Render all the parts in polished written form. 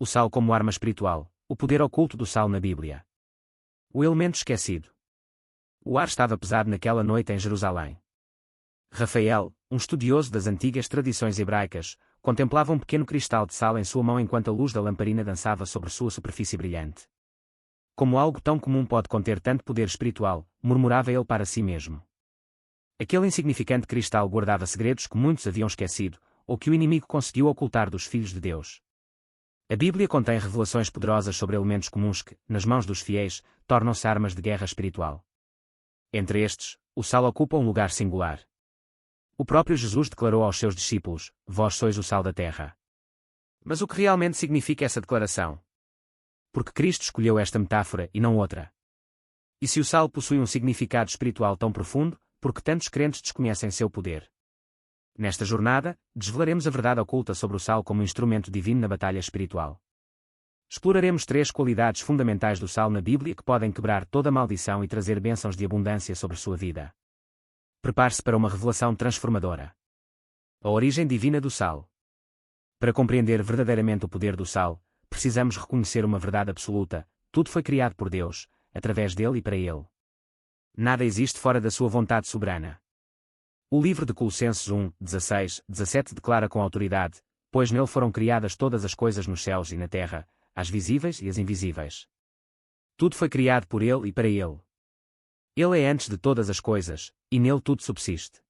o sal como arma espiritual, o poder oculto do sal na Bíblia. O elemento esquecido. O ar estava pesado naquela noite em Jerusalém. Rafael, um estudioso das antigas tradições hebraicas, contemplava um pequeno cristal de sal em sua mão enquanto a luz da lamparina dançava sobre sua superfície brilhante. Como algo tão comum pode conter tanto poder espiritual, murmurava ele para si mesmo. Aquele insignificante cristal guardava segredos que muitos haviam esquecido, ou que o inimigo conseguiu ocultar dos filhos de Deus. A Bíblia contém revelações poderosas sobre elementos comuns que, nas mãos dos fiéis, tornam-se armas de guerra espiritual. Entre estes, o sal ocupa um lugar singular. O próprio Jesus declarou aos seus discípulos: "Vós sois o sal da terra." Mas o que realmente significa essa declaração? Porque Cristo escolheu esta metáfora e não outra. E se o sal possui um significado espiritual tão profundo, por que tantos crentes desconhecem seu poder? Nesta jornada, desvelaremos a verdade oculta sobre o sal como instrumento divino na batalha espiritual. Exploraremos 3 qualidades fundamentais do sal na Bíblia que podem quebrar toda maldição e trazer bênçãos de abundância sobre sua vida. Prepare-se para uma revelação transformadora. A origem divina do sal. Para compreender verdadeiramente o poder do sal, precisamos reconhecer uma verdade absoluta: tudo foi criado por Deus, através dele e para ele. Nada existe fora da sua vontade soberana. O livro de Colossenses 1, 16, 17 declara com autoridade: "Pois nele foram criadas todas as coisas nos céus e na terra, as visíveis e as invisíveis. Tudo foi criado por ele e para ele. Ele é antes de todas as coisas, e nele tudo subsiste."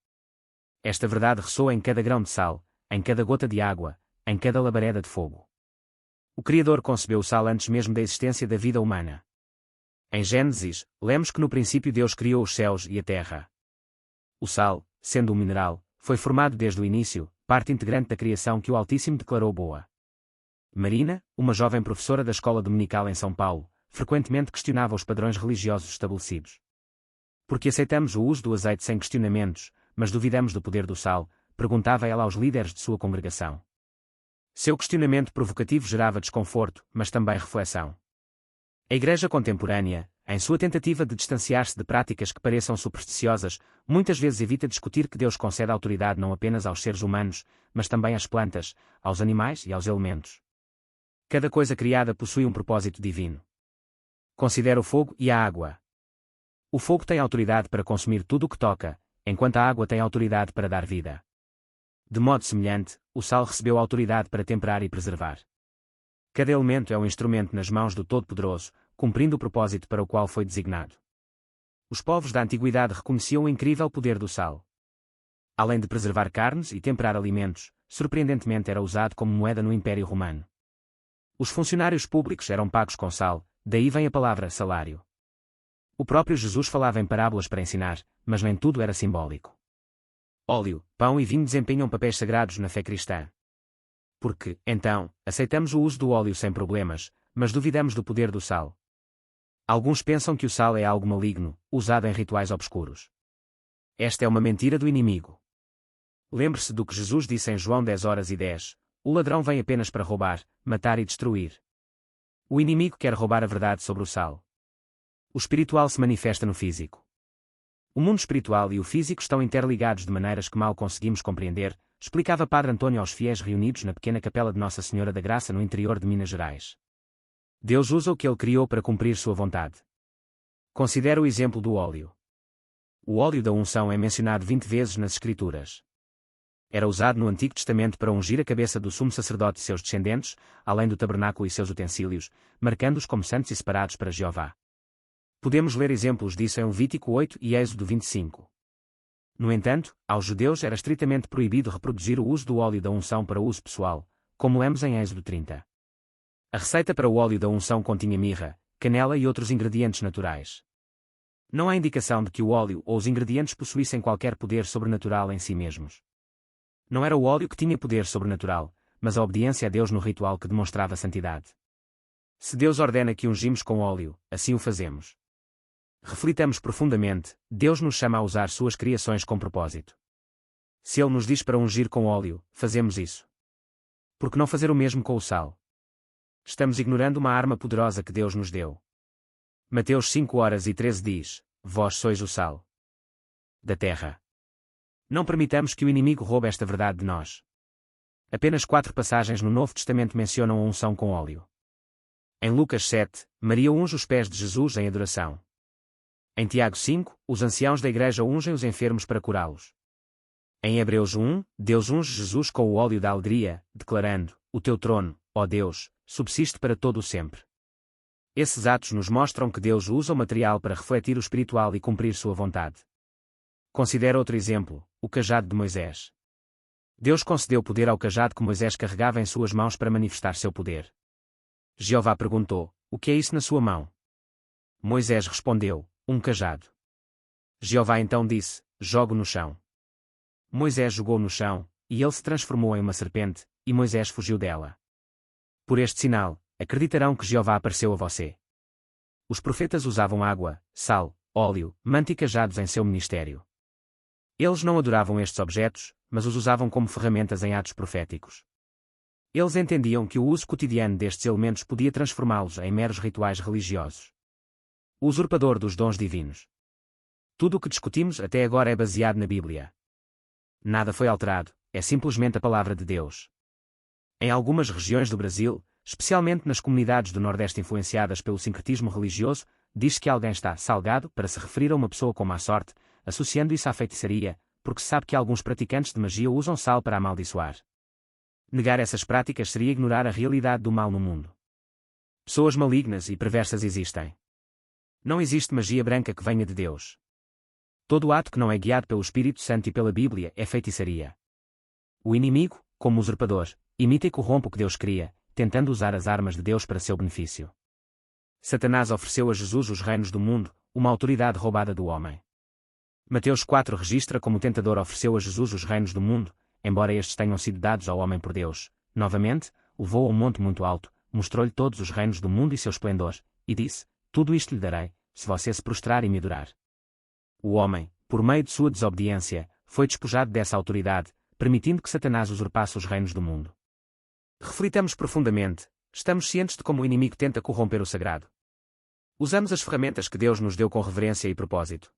Esta verdade ressoa em cada grão de sal, em cada gota de água, em cada labareda de fogo. O Criador concebeu o sal antes mesmo da existência da vida humana. Em Gênesis, lemos que no princípio Deus criou os céus e a terra. O sal, sendo um mineral, foi formado desde o início, parte integrante da criação que o Altíssimo declarou boa. Marina, uma jovem professora da escola dominical em São Paulo, frequentemente questionava os padrões religiosos estabelecidos. Porque aceitamos o uso do azeite sem questionamentos, mas duvidamos do poder do sal, perguntava ela aos líderes de sua congregação. Seu questionamento provocativo gerava desconforto, mas também reflexão. A Igreja contemporânea, em sua tentativa de distanciar-se de práticas que pareçam supersticiosas, muitas vezes evita discutir que Deus concede autoridade não apenas aos seres humanos, mas também às plantas, aos animais e aos elementos. Cada coisa criada possui um propósito divino. Considere o fogo e a água. O fogo tem autoridade para consumir tudo o que toca, enquanto a água tem autoridade para dar vida. De modo semelhante, o sal recebeu autoridade para temperar e preservar. Cada elemento é um instrumento nas mãos do Todo-Poderoso, cumprindo o propósito para o qual foi designado. Os povos da antiguidade reconheciam o incrível poder do sal. Além de preservar carnes e temperar alimentos, surpreendentemente era usado como moeda no Império Romano. Os funcionários públicos eram pagos com sal, daí vem a palavra salário. O próprio Jesus falava em parábolas para ensinar, mas nem tudo era simbólico. Óleo, pão e vinho desempenham papéis sagrados na fé cristã. Porque, então, aceitamos o uso do óleo sem problemas, mas duvidamos do poder do sal. Alguns pensam que o sal é algo maligno, usado em rituais obscuros. Esta é uma mentira do inimigo. Lembre-se do que Jesus disse em João 10:10: "O ladrão vem apenas para roubar, matar e destruir." O inimigo quer roubar a verdade sobre o sal. O espiritual se manifesta no físico. O mundo espiritual e o físico estão interligados de maneiras que mal conseguimos compreender, explicava Padre Antônio aos fiéis reunidos na pequena capela de Nossa Senhora da Graça no interior de Minas Gerais. Deus usa o que Ele criou para cumprir sua vontade. Considere o exemplo do óleo. O óleo da unção é mencionado 20 vezes nas Escrituras. Era usado no Antigo Testamento para ungir a cabeça do sumo sacerdote e seus descendentes, além do tabernáculo e seus utensílios, marcando-os como santos e separados para Jeová. Podemos ler exemplos disso em Levítico 8 e Êxodo 25. No entanto, aos judeus era estritamente proibido reproduzir o uso do óleo da unção para uso pessoal, como lemos em Êxodo 30. A receita para o óleo da unção continha mirra, canela e outros ingredientes naturais. Não há indicação de que o óleo ou os ingredientes possuíssem qualquer poder sobrenatural em si mesmos. Não era o óleo que tinha poder sobrenatural, mas a obediência a Deus no ritual que demonstrava santidade. Se Deus ordena que ungimos com óleo, assim o fazemos. Reflitamos profundamente, Deus nos chama a usar suas criações com propósito. Se Ele nos diz para ungir com óleo, fazemos isso. Por que não fazer o mesmo com o sal? Estamos ignorando uma arma poderosa que Deus nos deu. Mateus 5:13 diz: "Vós sois o sal da terra." Não permitamos que o inimigo roube esta verdade de nós. Apenas 4 passagens no Novo Testamento mencionam a unção com óleo. Em Lucas 7, Maria unge os pés de Jesus em adoração. Em Tiago 5, os anciãos da igreja ungem os enfermos para curá-los. Em Hebreus 1, Deus unge Jesus com o óleo da alegria, declarando: o teu trono, ó Deus, subsiste para todo o sempre. Esses atos nos mostram que Deus usa o material para refletir o espiritual e cumprir sua vontade. Considera outro exemplo, o cajado de Moisés. Deus concedeu poder ao cajado que Moisés carregava em suas mãos para manifestar seu poder. Jeová perguntou: o que é isso na sua mão? Moisés respondeu: um cajado. Jeová então disse: jogue no chão. Moisés jogou no chão, e ele se transformou em uma serpente, e Moisés fugiu dela. Por este sinal, acreditarão que Jeová apareceu a você. Os profetas usavam água, sal, óleo, manta e cajados em seu ministério. Eles não adoravam estes objetos, mas os usavam como ferramentas em atos proféticos. Eles entendiam que o uso cotidiano destes elementos podia transformá-los em meros rituais religiosos. O usurpador dos dons divinos. Tudo o que discutimos até agora é baseado na Bíblia. Nada foi alterado, é simplesmente a palavra de Deus. Em algumas regiões do Brasil, especialmente nas comunidades do Nordeste influenciadas pelo sincretismo religioso, diz-se que alguém está salgado para se referir a uma pessoa com má sorte, associando isso à feitiçaria, porque se sabe que alguns praticantes de magia usam sal para amaldiçoar. Negar essas práticas seria ignorar a realidade do mal no mundo. Pessoas malignas e perversas existem. Não existe magia branca que venha de Deus. Todo ato que não é guiado pelo Espírito Santo e pela Bíblia é feitiçaria. O inimigo, como usurpador, imita e corrompe o que Deus cria, tentando usar as armas de Deus para seu benefício. Satanás ofereceu a Jesus os reinos do mundo, uma autoridade roubada do homem. Mateus 4 registra como o tentador ofereceu a Jesus os reinos do mundo, embora estes tenham sido dados ao homem por Deus. Novamente, levou a um monte muito alto, mostrou-lhe todos os reinos do mundo e seu esplendor, e disse: tudo isto lhe darei, se você se prostrar e me adorar. O homem, por meio de sua desobediência, foi despojado dessa autoridade, permitindo que Satanás usurpasse os reinos do mundo. Reflitamos profundamente, estamos cientes de como o inimigo tenta corromper o sagrado. Usamos as ferramentas que Deus nos deu com reverência e propósito.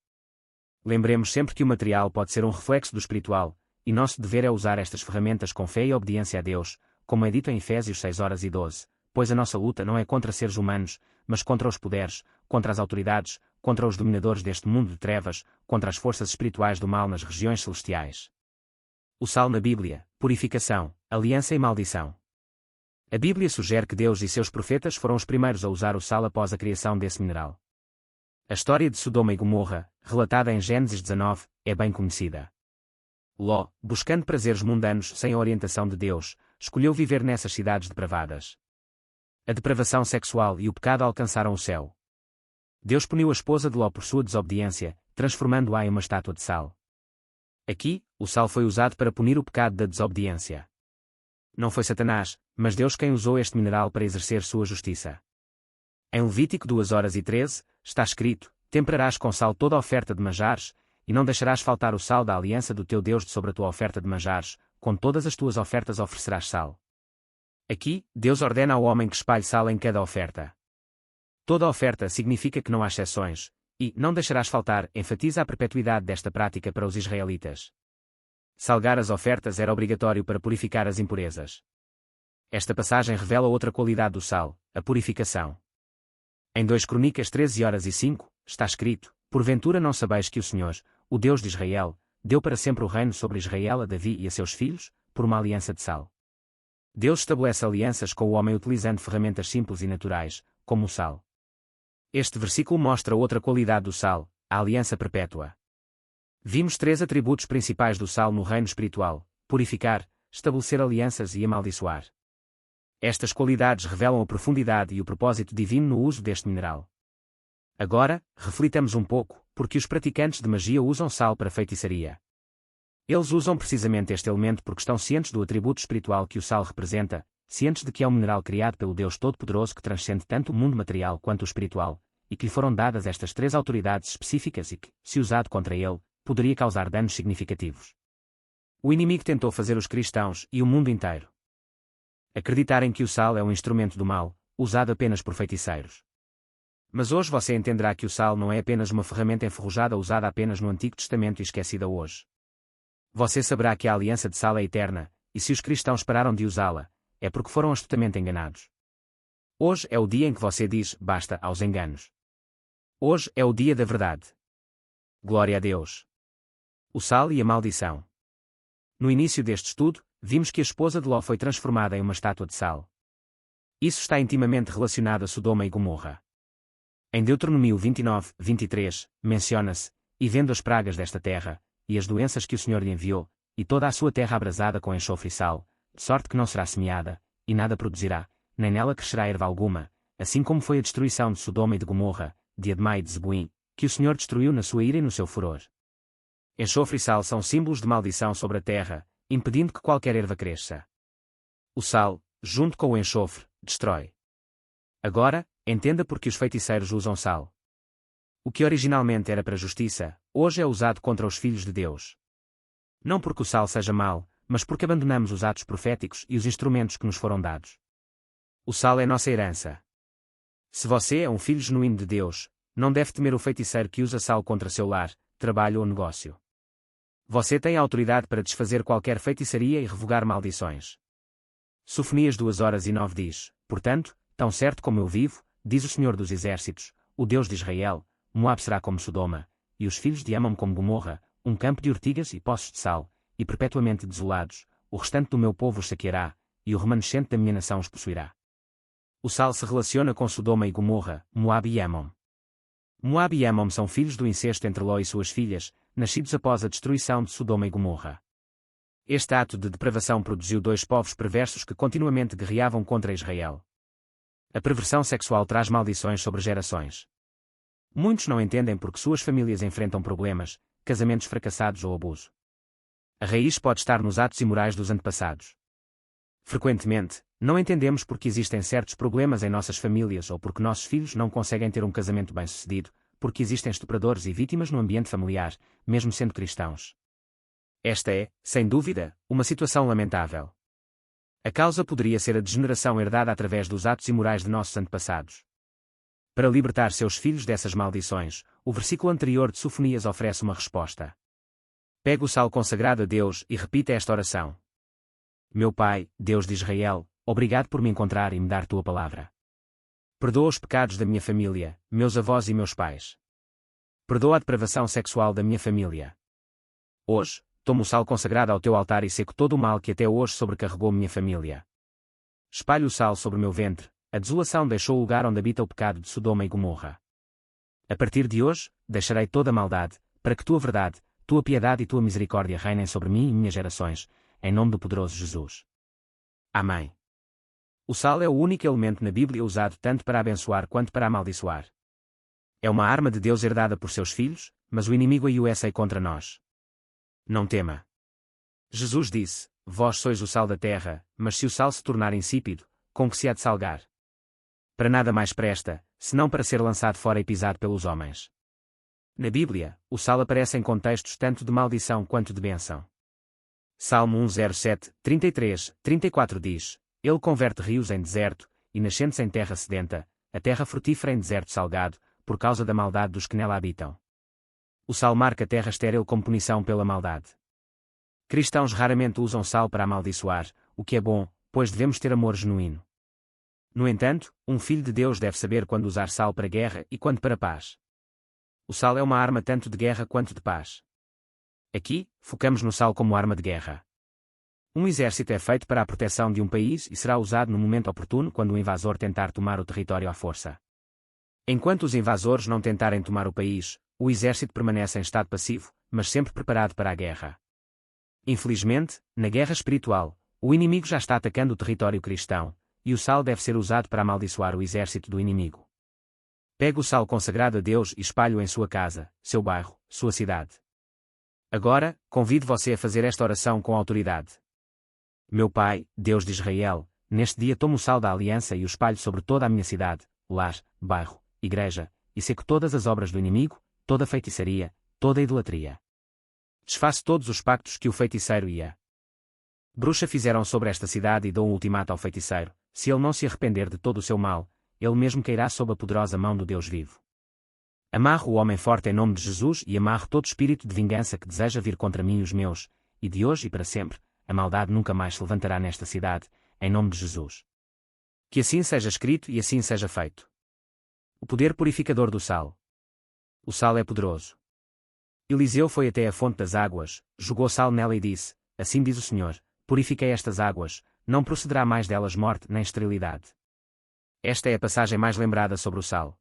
Lembremos sempre que o material pode ser um reflexo do espiritual, e nosso dever é usar estas ferramentas com fé e obediência a Deus, como é dito em Efésios 6:12, pois a nossa luta não é contra seres humanos, mas contra os poderes, contra as autoridades, contra os dominadores deste mundo de trevas, contra as forças espirituais do mal nas regiões celestiais. O sal na Bíblia: purificação, aliança e maldição. A Bíblia sugere que Deus e seus profetas foram os primeiros a usar o sal após a criação desse mineral. A história de Sodoma e Gomorra, relatada em Gênesis 19, é bem conhecida. Ló, buscando prazeres mundanos sem a orientação de Deus, escolheu viver nessas cidades depravadas. A depravação sexual e o pecado alcançaram o céu. Deus puniu a esposa de Ló por sua desobediência, transformando-a em uma estátua de sal. Aqui, o sal foi usado para punir o pecado da desobediência. Não foi Satanás, mas Deus quem usou este mineral para exercer sua justiça. Em Levítico 2:13, está escrito: temperarás com sal toda a oferta de manjares, e não deixarás faltar o sal da aliança do teu Deus sobre a tua oferta de manjares, com todas as tuas ofertas oferecerás sal. Aqui, Deus ordena ao homem que espalhe sal em cada oferta. Toda oferta significa que não há exceções, e não deixarás faltar enfatiza a perpetuidade desta prática para os israelitas. Salgar as ofertas era obrigatório para purificar as impurezas. Esta passagem revela outra qualidade do sal, a purificação. Em 2 Crônicas 13:05, está escrito: porventura não sabeis que o Senhor, o Deus de Israel, deu para sempre o reino sobre Israel a Davi e a seus filhos, por uma aliança de sal. Deus estabelece alianças com o homem utilizando ferramentas simples e naturais, como o sal. Este versículo mostra outra qualidade do sal, a aliança perpétua. Vimos 3 atributos principais do sal no reino espiritual: purificar, estabelecer alianças e amaldiçoar. Estas qualidades revelam a profundidade e o propósito divino no uso deste mineral. Agora, reflitamos um pouco, porque os praticantes de magia usam sal para feitiçaria. Eles usam precisamente este elemento porque estão cientes do atributo espiritual que o sal representa, cientes de que é um mineral criado pelo Deus Todo-Poderoso que transcende tanto o mundo material quanto o espiritual, e que lhe foram dadas estas 3 autoridades específicas e que, se usado contra ele, poderia causar danos significativos. O inimigo tentou fazer os cristãos e o mundo inteiro acreditarem que o sal é um instrumento do mal, usado apenas por feiticeiros. Mas hoje você entenderá que o sal não é apenas uma ferramenta enferrujada usada apenas no Antigo Testamento e esquecida hoje. Você saberá que a aliança de sal é eterna, e se os cristãos pararam de usá-la, é porque foram astutamente enganados. Hoje é o dia em que você diz basta aos enganos. Hoje é o dia da verdade. Glória a Deus. O sal e a maldição. No início deste estudo, vimos que a esposa de Ló foi transformada em uma estátua de sal. Isso está intimamente relacionado a Sodoma e Gomorra. Em Deuteronômio 29, 23, menciona-se: e vendo as pragas desta terra, e as doenças que o Senhor lhe enviou, e toda a sua terra abrasada com enxofre e sal, de sorte que não será semeada, e nada produzirá, nem nela crescerá erva alguma, assim como foi a destruição de Sodoma e de Gomorra, de Admá e de Zeboim, que o Senhor destruiu na sua ira e no seu furor. Enxofre e sal são símbolos de maldição sobre a terra, impedindo que qualquer erva cresça. O sal, junto com o enxofre, destrói. Agora, entenda por que os feiticeiros usam sal. O que originalmente era para a justiça, hoje é usado contra os filhos de Deus. Não porque o sal seja mau, mas porque abandonamos os atos proféticos e os instrumentos que nos foram dados. O sal é nossa herança. Se você é um filho genuíno de Deus, não deve temer o feiticeiro que usa sal contra seu lar, trabalho ou negócio. Você tem a autoridade para desfazer qualquer feitiçaria e revogar maldições. Sofonias 2:9 diz: portanto, tão certo como eu vivo, diz o Senhor dos Exércitos, o Deus de Israel, Moabe será como Sodoma, e os filhos de Amon como Gomorra, um campo de ortigas e poços de sal, e perpetuamente desolados, o restante do meu povo os saqueará, e o remanescente da minha nação os possuirá. O sal se relaciona com Sodoma e Gomorra, Moabe e Amon. Moabe e Amon são filhos do incesto entre Ló e suas filhas, nascidos após a destruição de Sodoma e Gomorra. Este ato de depravação produziu dois povos perversos que continuamente guerreavam contra Israel. A perversão sexual traz maldições sobre gerações. Muitos não entendem porque suas famílias enfrentam problemas, casamentos fracassados ou abuso. A raiz pode estar nos atos imorais dos antepassados. Frequentemente, não entendemos porque existem certos problemas em nossas famílias ou porque nossos filhos não conseguem ter um casamento bem-sucedido, porque existem estupradores e vítimas no ambiente familiar, mesmo sendo cristãos. Esta é, sem dúvida, uma situação lamentável. A causa poderia ser a degeneração herdada através dos atos imorais de nossos antepassados. Para libertar seus filhos dessas maldições, o versículo anterior de Sofonias oferece uma resposta. Pegue o sal consagrado a Deus e repita esta oração. Meu Pai, Deus de Israel, obrigado por me encontrar e me dar tua palavra. Perdoa os pecados da minha família, meus avós e meus pais. Perdoa a depravação sexual da minha família. Hoje, tomo o sal consagrado ao teu altar e seco todo o mal que até hoje sobrecarregou minha família. Espalho o sal sobre o meu ventre, a desolação deixou o lugar onde habita o pecado de Sodoma e Gomorra. A partir de hoje, deixarei toda a maldade, para que tua verdade, tua piedade e tua misericórdia reinem sobre mim e minhas gerações, em nome do poderoso Jesus. Amém. O sal é o único elemento na Bíblia usado tanto para abençoar quanto para amaldiçoar. É uma arma de Deus herdada por seus filhos, mas o inimigo a usa contra nós. Não tema. Jesus disse: vós sois o sal da terra, mas se o sal se tornar insípido, com que se há de salgar? Para nada mais presta, senão para ser lançado fora e pisado pelos homens. Na Bíblia, o sal aparece em contextos tanto de maldição quanto de bênção. Salmo 107, 33, 34 diz: ele converte rios em deserto, e nascentes em terra sedenta, a terra frutífera em deserto salgado, por causa da maldade dos que nela habitam. O sal marca a terra estéril como punição pela maldade. Cristãos raramente usam sal para amaldiçoar, o que é bom, pois devemos ter amor genuíno. No entanto, um filho de Deus deve saber quando usar sal para guerra e quando para paz. O sal é uma arma tanto de guerra quanto de paz. Aqui, focamos no sal como arma de guerra. Um exército é feito para a proteção de um país e será usado no momento oportuno quando o invasor tentar tomar o território à força. Enquanto os invasores não tentarem tomar o país, o exército permanece em estado passivo, mas sempre preparado para a guerra. Infelizmente, na guerra espiritual, o inimigo já está atacando o território cristão, e o sal deve ser usado para amaldiçoar o exército do inimigo. Pegue o sal consagrado a Deus e espalhe-o em sua casa, seu bairro, sua cidade. Agora, convido você a fazer esta oração com autoridade. Meu Pai, Deus de Israel, neste dia tomo o sal da aliança e o espalho sobre toda a minha cidade, lar, bairro, igreja, e seco todas as obras do inimigo, toda a feitiçaria, toda a idolatria. Desfaço todos os pactos que o feiticeiro e a bruxa fizeram sobre esta cidade e dou um ultimato ao feiticeiro: se ele não se arrepender de todo o seu mal, ele mesmo cairá sob a poderosa mão do Deus vivo. Amarro o homem forte em nome de Jesus e amarro todo espírito de vingança que deseja vir contra mim e os meus, e de hoje e para sempre, a maldade nunca mais se levantará nesta cidade, em nome de Jesus. Que assim seja escrito e assim seja feito. O poder purificador do sal. O sal é poderoso. Eliseu foi até a fonte das águas, jogou sal nela e disse: Assim diz o Senhor, purifiquei estas águas, não procederá mais delas morte nem esterilidade. Esta é a passagem mais lembrada sobre o sal.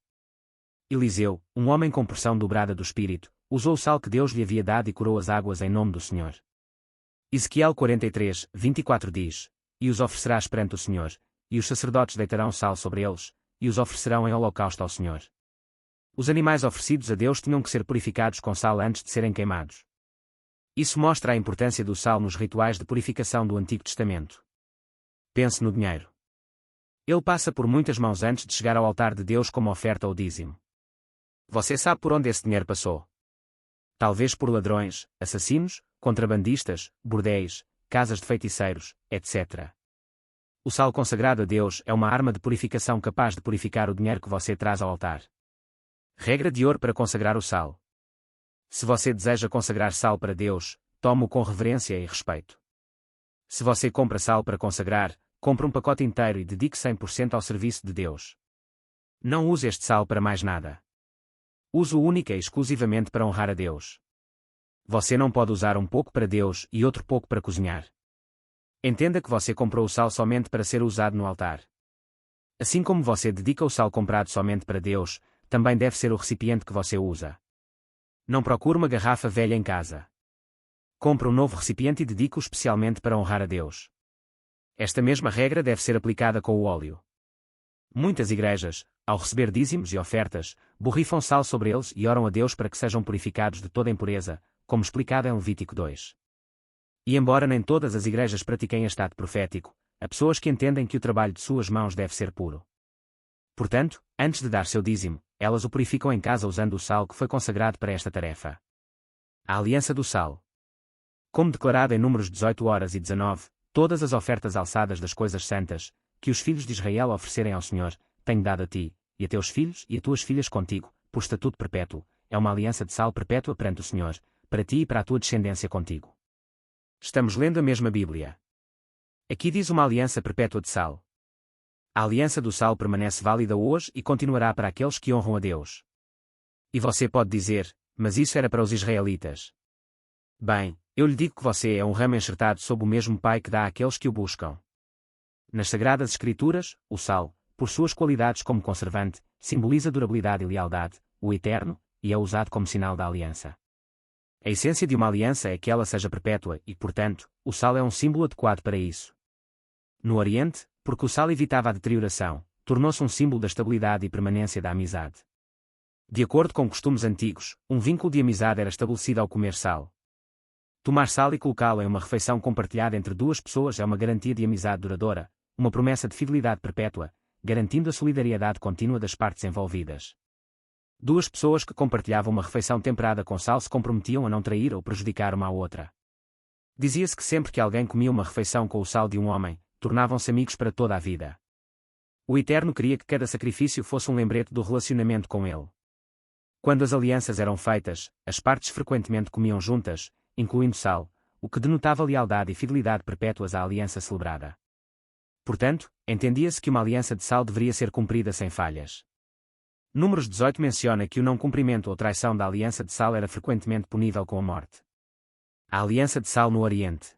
Eliseu, um homem com porção dobrada do Espírito, usou o sal que Deus lhe havia dado e curou as águas em nome do Senhor. Ezequiel 43, 24 diz: E os oferecerás perante o Senhor, e os sacerdotes deitarão sal sobre eles, e os oferecerão em holocausto ao Senhor. Os animais oferecidos a Deus tinham que ser purificados com sal antes de serem queimados. Isso mostra a importância do sal nos rituais de purificação do Antigo Testamento. Pense no dinheiro. Ele passa por muitas mãos antes de chegar ao altar de Deus como oferta ou dízimo. Você sabe por onde esse dinheiro passou? Talvez por ladrões, assassinos, contrabandistas, bordéis, casas de feiticeiros, etc. O sal consagrado a Deus é uma arma de purificação capaz de purificar o dinheiro que você traz ao altar. Regra de ouro para consagrar o sal. Se você deseja consagrar sal para Deus, tome-o com reverência e respeito. Se você compra sal para consagrar, compre um pacote inteiro e dedique 100% ao serviço de Deus. Não use este sal para mais nada. Use-o única e exclusivamente para honrar a Deus. Você não pode usar um pouco para Deus e outro pouco para cozinhar. Entenda que você comprou o sal somente para ser usado no altar. Assim como você dedica o sal comprado somente para Deus, também deve ser o recipiente que você usa. Não procure uma garrafa velha em casa. Compre um novo recipiente e dedique-o especialmente para honrar a Deus. Esta mesma regra deve ser aplicada com o óleo. Muitas igrejas, ao receber dízimos e ofertas, borrifam sal sobre eles e oram a Deus para que sejam purificados de toda impureza, como explicado em Levítico 2. E embora nem todas as igrejas pratiquem este ato profético, há pessoas que entendem que o trabalho de suas mãos deve ser puro. Portanto, antes de dar seu dízimo, elas o purificam em casa usando o sal que foi consagrado para esta tarefa. A Aliança do Sal. Como declarado em Números 18 horas e 19, todas as ofertas alçadas das coisas santas, que os filhos de Israel oferecerem ao Senhor, tenho dado a ti, e a teus filhos e a tuas filhas contigo, por estatuto perpétuo, é uma aliança de sal perpétua perante o Senhor, para ti e para a tua descendência contigo. Estamos lendo a mesma Bíblia. Aqui diz uma aliança perpétua de sal. A aliança do sal permanece válida hoje e continuará para aqueles que honram a Deus. E você pode dizer, mas isso era para os israelitas. Bem, eu lhe digo que você é um ramo enxertado sob o mesmo Pai que dá àqueles que o buscam. Nas Sagradas Escrituras, o sal, por suas qualidades como conservante, simboliza durabilidade e lealdade, o eterno, e é usado como sinal da aliança. A essência de uma aliança é que ela seja perpétua e, portanto, o sal é um símbolo adequado para isso. No Oriente, porque o sal evitava a deterioração, tornou-se um símbolo da estabilidade e permanência da amizade. De acordo com costumes antigos, um vínculo de amizade era estabelecido ao comer sal. Tomar sal e colocá-lo em uma refeição compartilhada entre duas pessoas é uma garantia de amizade duradoura, uma promessa de fidelidade perpétua, garantindo a solidariedade contínua das partes envolvidas. Duas pessoas que compartilhavam uma refeição temperada com sal se comprometiam a não trair ou prejudicar uma à outra. Dizia-se que sempre que alguém comia uma refeição com o sal de um homem, tornavam-se amigos para toda a vida. O Eterno queria que cada sacrifício fosse um lembrete do relacionamento com ele. Quando as alianças eram feitas, as partes frequentemente comiam juntas, incluindo sal, o que denotava lealdade e fidelidade perpétuas à aliança celebrada. Portanto, entendia-se que uma aliança de sal deveria ser cumprida sem falhas. Números 18 menciona que o não cumprimento ou traição da aliança de sal era frequentemente punível com a morte. A aliança de sal no Oriente.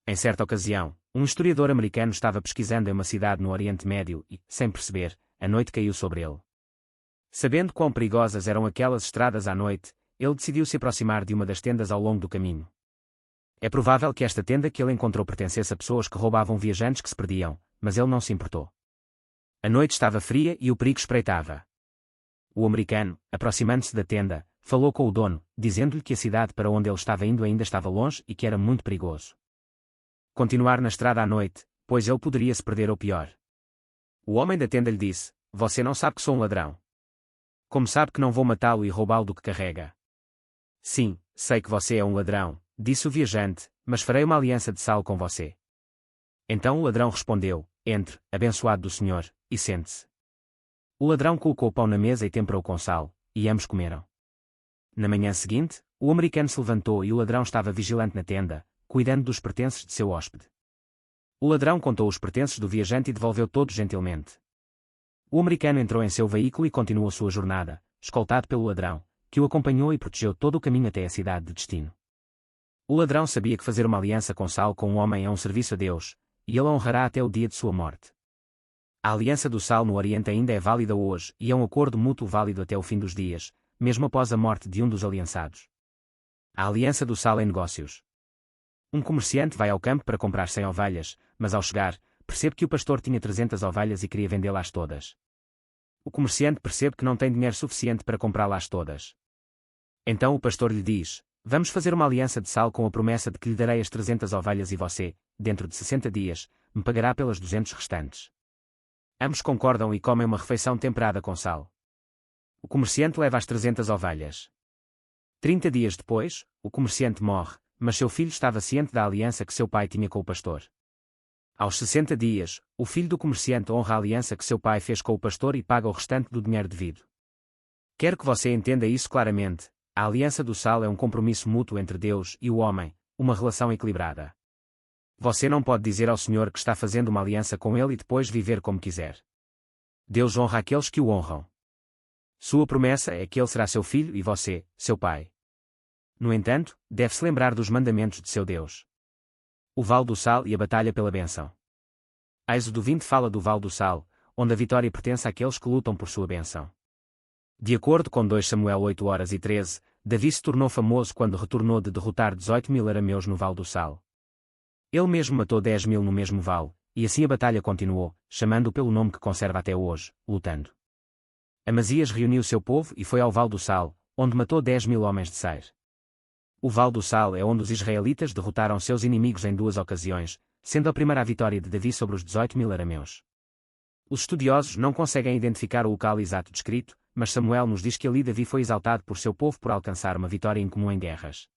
Em certa ocasião, um historiador americano estava pesquisando em uma cidade no Oriente Médio e, sem perceber, a noite caiu sobre ele. Sabendo quão perigosas eram aquelas estradas à noite, ele decidiu se aproximar de uma das tendas ao longo do caminho. É provável que esta tenda que ele encontrou pertencesse a pessoas que roubavam viajantes que se perdiam, mas ele não se importou. A noite estava fria e o perigo espreitava. O americano, aproximando-se da tenda, falou com o dono, dizendo-lhe que a cidade para onde ele estava indo ainda estava longe e que era muito perigoso. Continuar na estrada à noite, pois ele poderia se perder ou pior. O homem da tenda lhe disse: Você não sabe que sou um ladrão. Como sabe que não vou matá-lo e roubá-lo do que carrega? Sim, sei que você é um ladrão, disse o viajante, mas farei uma aliança de sal com você. Então o ladrão respondeu: Entre, abençoado do Senhor, e sente-se. O ladrão colocou o pão na mesa e temperou com sal, e ambos comeram. Na manhã seguinte, o americano se levantou e o ladrão estava vigilante na tenda, cuidando dos pertences de seu hóspede. O ladrão contou os pertences do viajante e devolveu todos gentilmente. O americano entrou em seu veículo e continuou sua jornada, escoltado pelo ladrão, que o acompanhou e protegeu todo o caminho até a cidade de destino. O ladrão sabia que fazer uma aliança com sal com um homem é um serviço a Deus, e ele a honrará até o dia de sua morte. A aliança do sal no Oriente ainda é válida hoje e é um acordo mútuo válido até o fim dos dias, mesmo após a morte de um dos aliançados. A aliança do sal em negócios. Um comerciante vai ao campo para comprar 100 ovelhas, mas ao chegar, percebe que o pastor tinha 300 ovelhas e queria vendê-las todas. O comerciante percebe que não tem dinheiro suficiente para comprá-las todas. Então o pastor lhe diz: vamos fazer uma aliança de sal com a promessa de que lhe darei as 300 ovelhas e você, dentro de 60 dias, me pagará pelas 200 restantes. Ambos concordam e comem uma refeição temperada com sal. O comerciante leva as 300 ovelhas. 30 dias depois, o comerciante morre, mas seu filho estava ciente da aliança que seu pai tinha com o pastor. Aos 60 dias, o filho do comerciante honra a aliança que seu pai fez com o pastor e paga o restante do dinheiro devido. Quero que você entenda isso claramente: a aliança do sal é um compromisso mútuo entre Deus e o homem, uma relação equilibrada. Você não pode dizer ao Senhor que está fazendo uma aliança com Ele e depois viver como quiser. Deus honra aqueles que o honram. Sua promessa é que Ele será seu filho e você, seu pai. No entanto, deve-se lembrar dos mandamentos de seu Deus. O Vale do Sal e a batalha pela bênção. Êxodo 20 fala do Vale do Sal, onde a vitória pertence àqueles que lutam por sua bênção. De acordo com 2 Samuel 8:13, Davi se tornou famoso quando retornou de derrotar 18.000 arameus no Vale do Sal. Ele mesmo matou 10.000 no mesmo vale, e assim a batalha continuou, chamando-o pelo nome que conserva até hoje, lutando. Amazias reuniu seu povo e foi ao Vale do Sal, onde matou 10.000 homens de Seir. O Vale do Sal é onde os israelitas derrotaram seus inimigos em 2 ocasiões, sendo a primeira a vitória de Davi sobre os 18.000 arameus. Os estudiosos não conseguem identificar o local exato descrito, mas Samuel nos diz que ali Davi foi exaltado por seu povo por alcançar uma vitória incomum em guerras.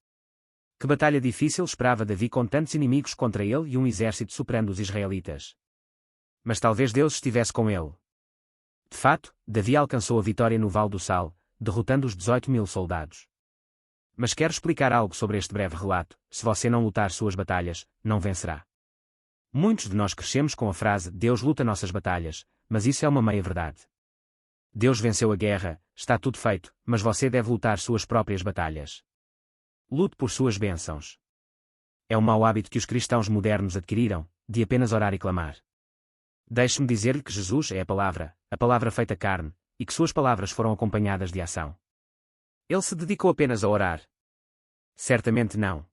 Que batalha difícil esperava Davi com tantos inimigos contra ele e um exército superando os israelitas. Mas talvez Deus estivesse com ele. De fato, Davi alcançou a vitória no Vale do Sal, derrotando os 18.000 soldados. Mas quero explicar algo sobre este breve relato: se você não lutar suas batalhas, não vencerá. Muitos de nós crescemos com a frase "Deus luta nossas batalhas", mas isso é uma meia-verdade. Deus venceu a guerra, está tudo feito, mas você deve lutar suas próprias batalhas. Lute por suas bênçãos. É um mau hábito que os cristãos modernos adquiriram, de apenas orar e clamar. Deixe-me dizer-lhe que Jesus é a palavra feita carne, e que suas palavras foram acompanhadas de ação. Ele se dedicou apenas a orar? Certamente não.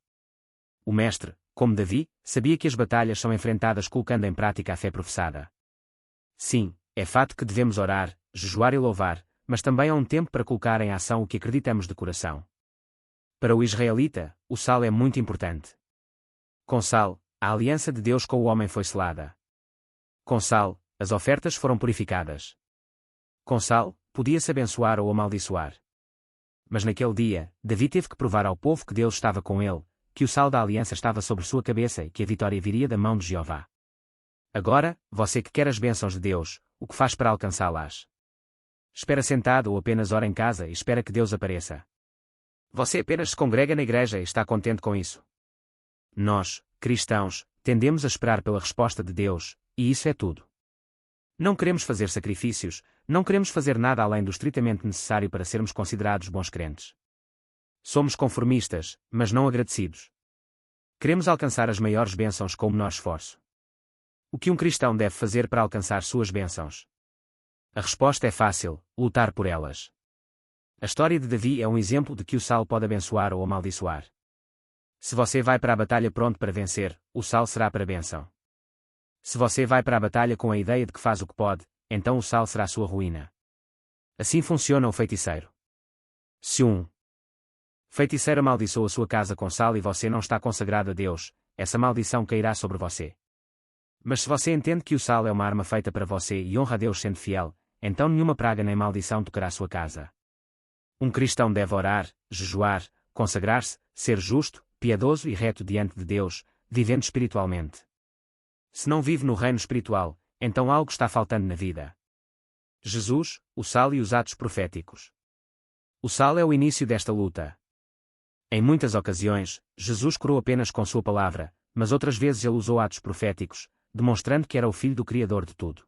O Mestre, como Davi, sabia que as batalhas são enfrentadas colocando em prática a fé professada. Sim, é fato que devemos orar, jejuar e louvar, mas também há um tempo para colocar em ação o que acreditamos de coração. Para o israelita, o sal é muito importante. Com sal, a aliança de Deus com o homem foi selada. Com sal, as ofertas foram purificadas. Com sal, podia-se abençoar ou amaldiçoar. Mas naquele dia, Davi teve que provar ao povo que Deus estava com ele, que o sal da aliança estava sobre sua cabeça e que a vitória viria da mão de Jeová. Agora, você que quer as bênçãos de Deus, o que faz para alcançá-las? Espera sentado ou apenas ora em casa e espera que Deus apareça? Você apenas se congrega na igreja e está contente com isso? Nós, cristãos, tendemos a esperar pela resposta de Deus, e isso é tudo. Não queremos fazer sacrifícios, não queremos fazer nada além do estritamente necessário para sermos considerados bons crentes. Somos conformistas, mas não agradecidos. Queremos alcançar as maiores bênçãos com o menor esforço. O que um cristão deve fazer para alcançar suas bênçãos? A resposta é fácil: lutar por elas. A história de Davi é um exemplo de que o sal pode abençoar ou amaldiçoar. Se você vai para a batalha pronto para vencer, o sal será para a bênção. Se você vai para a batalha com a ideia de que faz o que pode, então o sal será sua ruína. Assim funciona o feiticeiro. Se um feiticeiro amaldiçoa a sua casa com sal e você não está consagrado a Deus, essa maldição cairá sobre você. Mas se você entende que o sal é uma arma feita para você e honra a Deus sendo fiel, então nenhuma praga nem maldição tocará a sua casa. Um cristão deve orar, jejuar, consagrar-se, ser justo, piedoso e reto diante de Deus, vivendo espiritualmente. Se não vive no reino espiritual, então algo está faltando na vida. Jesus, o sal e os atos proféticos. O sal é o início desta luta. Em muitas ocasiões, Jesus curou apenas com sua palavra, mas outras vezes ele usou atos proféticos, demonstrando que era o Filho do Criador de tudo.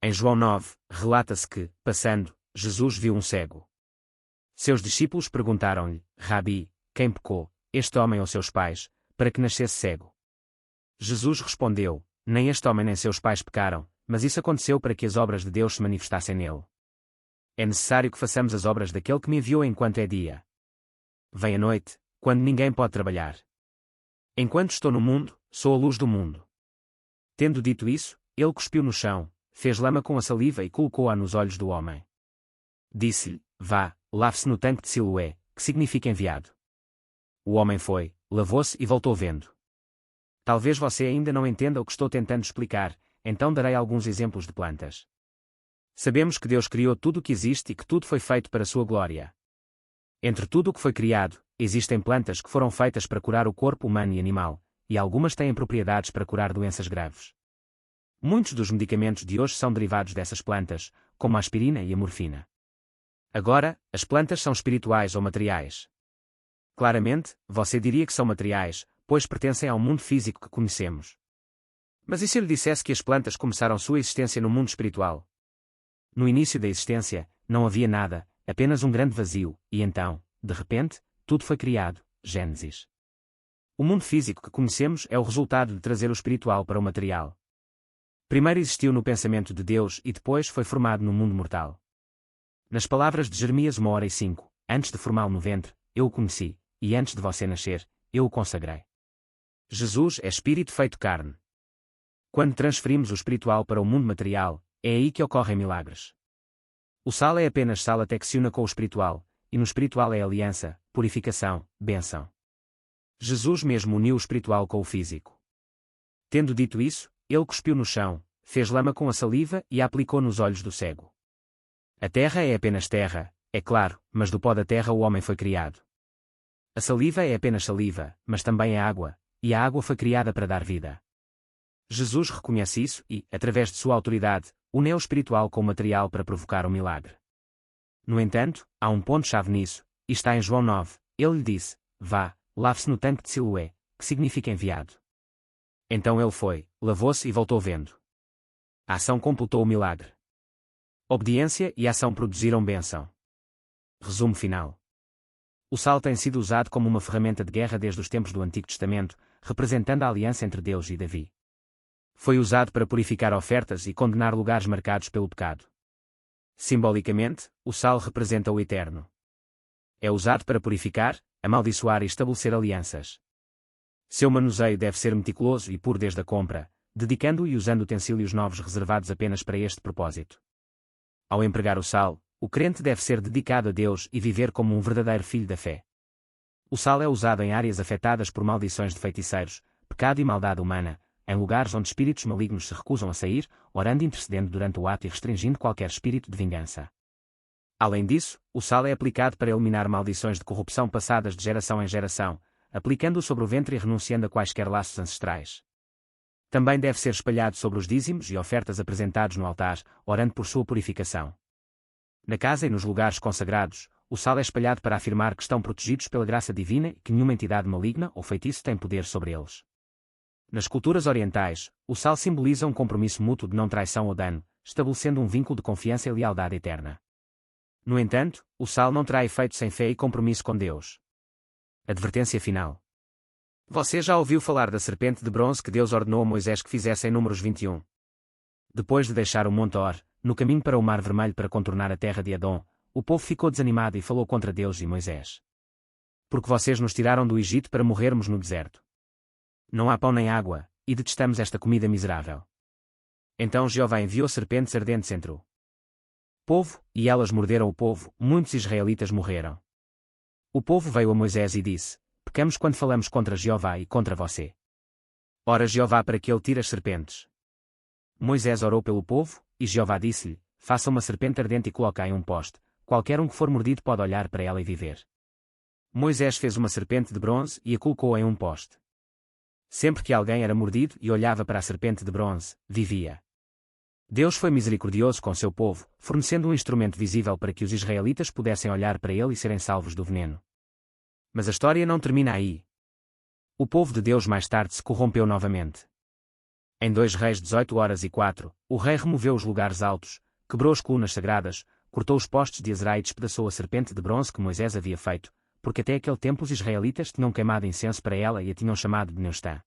Em João 9, relata-se que, passando, Jesus viu um cego. Seus discípulos perguntaram-lhe: Rabi, quem pecou, este homem ou seus pais, para que nascesse cego? Jesus respondeu: Nem este homem nem seus pais pecaram, mas isso aconteceu para que as obras de Deus se manifestassem nele. É necessário que façamos as obras daquele que me enviou enquanto é dia. Vem a noite, quando ninguém pode trabalhar. Enquanto estou no mundo, sou a luz do mundo. Tendo dito isso, ele cuspiu no chão, fez lama com a saliva e colocou-a nos olhos do homem. Disse-lhe: Vá, lave-se no tanque de Siloé, que significa enviado. O homem foi, lavou-se e voltou vendo. Talvez você ainda não entenda o que estou tentando explicar, então darei alguns exemplos de plantas. Sabemos que Deus criou tudo o que existe e que tudo foi feito para sua glória. Entre tudo o que foi criado, existem plantas que foram feitas para curar o corpo humano e animal, e algumas têm propriedades para curar doenças graves. Muitos dos medicamentos de hoje são derivados dessas plantas, como a aspirina e a morfina. Agora, as plantas são espirituais ou materiais? Claramente, você diria que são materiais, pois pertencem ao mundo físico que conhecemos. Mas e se eu lhe dissesse que as plantas começaram sua existência no mundo espiritual? No início da existência, não havia nada, apenas um grande vazio, e então, de repente, tudo foi criado. Gênesis. O mundo físico que conhecemos é o resultado de trazer o espiritual para o material. Primeiro existiu no pensamento de Deus e depois foi formado no mundo mortal. Nas palavras de Jeremias 1:05, antes de formá-lo no ventre, eu o conheci, e antes de você nascer, eu o consagrei. Jesus é espírito feito carne. Quando transferimos o espiritual para o mundo material, é aí que ocorrem milagres. O sal é apenas sal até que se una com o espiritual, e no espiritual é aliança, purificação, bênção. Jesus mesmo uniu o espiritual com o físico. Tendo dito isso, ele cuspiu no chão, fez lama com a saliva e a aplicou nos olhos do cego. A terra é apenas terra, é claro, mas do pó da terra o homem foi criado. A saliva é apenas saliva, mas também é água, e a água foi criada para dar vida. Jesus reconhece isso e, através de sua autoridade, une o espiritual com o material para provocar o milagre. No entanto, há um ponto-chave nisso, e está em João 9, ele lhe disse: Vá, lave-se no tanque de Siloé, que significa enviado. Então ele foi, lavou-se e voltou vendo. A ação completou o milagre. Obediência e ação produziram bênção. Resumo final. O sal tem sido usado como uma ferramenta de guerra desde os tempos do Antigo Testamento, representando a aliança entre Deus e Davi. Foi usado para purificar ofertas e condenar lugares marcados pelo pecado. Simbolicamente, o sal representa o eterno. É usado para purificar, amaldiçoar e estabelecer alianças. Seu manuseio deve ser meticuloso e puro desde a compra, dedicando e usando utensílios novos reservados apenas para este propósito. Ao empregar o sal, o crente deve ser dedicado a Deus e viver como um verdadeiro filho da fé. O sal é usado em áreas afetadas por maldições de feiticeiros, pecado e maldade humana, em lugares onde espíritos malignos se recusam a sair, orando e intercedendo durante o ato e restringindo qualquer espírito de vingança. Além disso, o sal é aplicado para eliminar maldições de corrupção passadas de geração em geração, aplicando-o sobre o ventre e renunciando a quaisquer laços ancestrais. Também deve ser espalhado sobre os dízimos e ofertas apresentados no altar, orando por sua purificação. Na casa e nos lugares consagrados, o sal é espalhado para afirmar que estão protegidos pela graça divina e que nenhuma entidade maligna ou feitiço tem poder sobre eles. Nas culturas orientais, o sal simboliza um compromisso mútuo de não traição ou dano, estabelecendo um vínculo de confiança e lealdade eterna. No entanto, o sal não terá efeito sem fé e compromisso com Deus. Advertência final. Você já ouviu falar da serpente de bronze que Deus ordenou a Moisés que fizesse em Números 21? Depois de deixar o Monte Hor, no caminho para o Mar Vermelho para contornar a terra de Edom, o povo ficou desanimado e falou contra Deus e Moisés. Porque vocês nos tiraram do Egito para morrermos no deserto. Não há pão nem água, e detestamos esta comida miserável. Então Jeová enviou serpentes ardentes entre o povo, e elas morderam o povo, muitos israelitas morreram. O povo veio a Moisés e disse: Pecamos quando falamos contra Jeová e contra você. Ora Jeová para que ele tire as serpentes. Moisés orou pelo povo, e Jeová disse-lhe: Faça uma serpente ardente e coloque-a em um poste, qualquer um que for mordido pode olhar para ela e viver. Moisés fez uma serpente de bronze e a colocou em um poste. Sempre que alguém era mordido e olhava para a serpente de bronze, vivia. Deus foi misericordioso com seu povo, fornecendo um instrumento visível para que os israelitas pudessem olhar para ele e serem salvos do veneno. Mas a história não termina aí. O povo de Deus mais tarde se corrompeu novamente. Em 2 Reis 18:04, o rei removeu os lugares altos, quebrou as colunas sagradas, cortou os postes de Azerá e despedaçou a serpente de bronze que Moisés havia feito, porque até aquele tempo os israelitas tinham queimado incenso para ela e a tinham chamado de Neustã.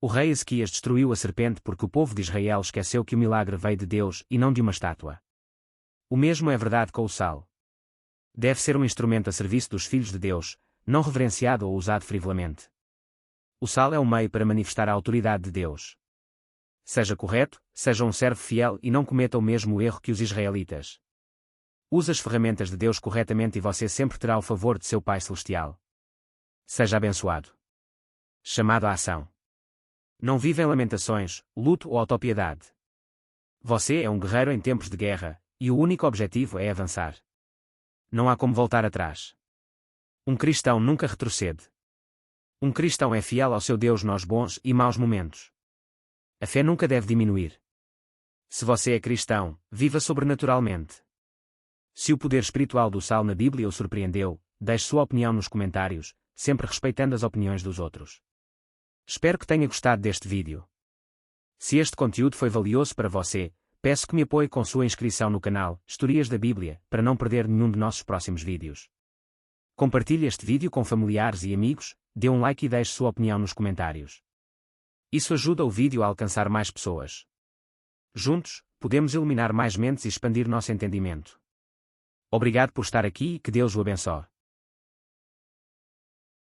O rei Ezequias destruiu a serpente porque o povo de Israel esqueceu que o milagre veio de Deus e não de uma estátua. O mesmo é verdade com o sal. Deve ser um instrumento a serviço dos filhos de Deus, não reverenciado ou usado frivolamente. O sal é um meio para manifestar a autoridade de Deus. Seja correto, seja um servo fiel e não cometa o mesmo erro que os israelitas. Use as ferramentas de Deus corretamente e você sempre terá o favor de seu Pai Celestial. Seja abençoado. Chamado à ação. Não viva em lamentações, luto ou autopiedade. Você é um guerreiro em tempos de guerra, e o único objetivo é avançar. Não há como voltar atrás. Um cristão nunca retrocede. Um cristão é fiel ao seu Deus nos bons e maus momentos. A fé nunca deve diminuir. Se você é cristão, viva sobrenaturalmente. Se o poder espiritual do sal na Bíblia o surpreendeu, deixe sua opinião nos comentários, sempre respeitando as opiniões dos outros. Espero que tenha gostado deste vídeo. Se este conteúdo foi valioso para você, peço que me apoie com sua inscrição no canal Histórias da Bíblia, para não perder nenhum de nossos próximos vídeos. Compartilhe este vídeo com familiares e amigos, dê um like e deixe sua opinião nos comentários. Isso ajuda o vídeo a alcançar mais pessoas. Juntos, podemos iluminar mais mentes e expandir nosso entendimento. Obrigado por estar aqui e que Deus o abençoe.